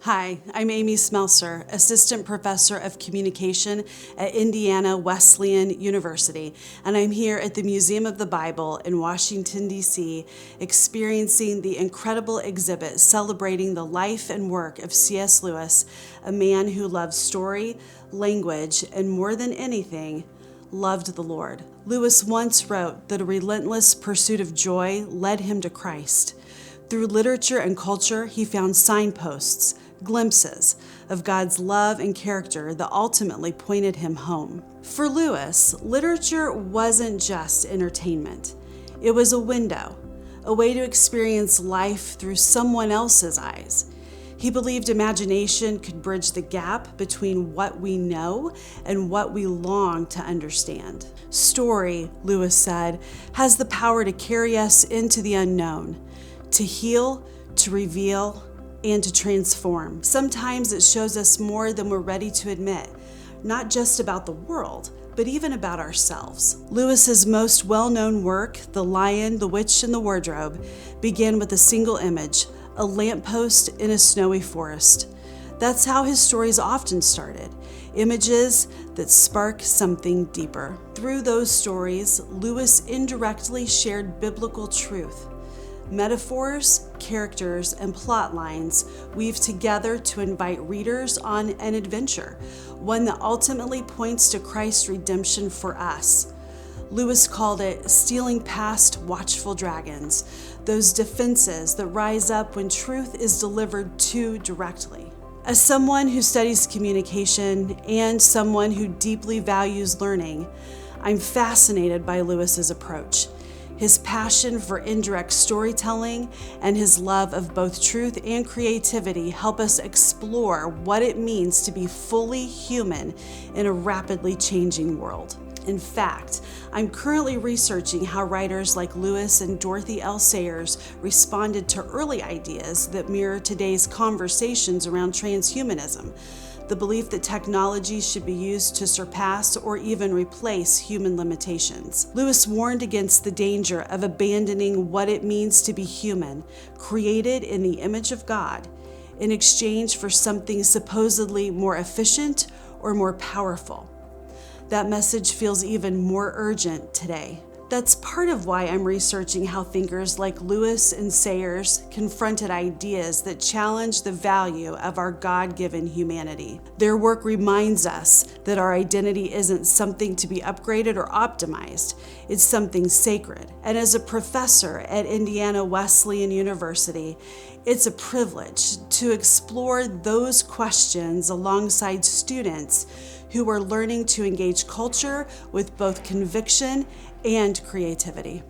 Hi, I'm Amy Smelser, Assistant Professor of Communication at Indiana Wesleyan University, and I'm here at the Museum of the Bible in Washington, D.C., experiencing the incredible exhibit celebrating the life and work of C.S. Lewis, a man who loved story, language, and more than anything, loved the Lord. Lewis once wrote that a relentless pursuit of joy led him to Christ. Through literature and culture, he found signposts, glimpses of God's love and character that ultimately pointed him home. For Lewis, literature wasn't just entertainment. It was a window, a way to experience life through someone else's eyes. He believed imagination could bridge the gap between what we know and what we long to understand. Story, Lewis said, has the power to carry us into the unknown, to heal, to reveal, and to transform. Sometimes it shows us more than we're ready to admit, not just about the world, but even about ourselves. Lewis's most well-known work, The Lion, the Witch, and the Wardrobe, began with a single image, a lamppost in a snowy forest. That's how his stories often started, images that spark something deeper. Through those stories, Lewis indirectly shared biblical truth. Metaphors, characters, and plot lines weave together to invite readers on an adventure, one that ultimately points to Christ's redemption for us. Lewis called it stealing past watchful dragons, those defenses that rise up when truth is delivered too directly. As someone who studies communication and someone who deeply values learning, I'm fascinated by Lewis's approach. His passion for indirect storytelling and his love of both truth and creativity help us explore what it means to be fully human in a rapidly changing world. In fact, I'm currently researching how writers like Lewis and Dorothy L. Sayers responded to early ideas that mirror today's conversations around transhumanism, the belief that technology should be used to surpass or even replace human limitations. Lewis warned against the danger of abandoning what it means to be human, created in the image of God, in exchange for something supposedly more efficient or more powerful. That message feels even more urgent today. That's part of why I'm researching how thinkers like Lewis and Sayers confronted ideas that challenge the value of our God-given humanity. Their work reminds us that our identity isn't something to be upgraded or optimized. It's something sacred. And as a professor at Indiana Wesleyan University, it's a privilege to explore those questions alongside students who are learning to engage culture with both conviction and creativity.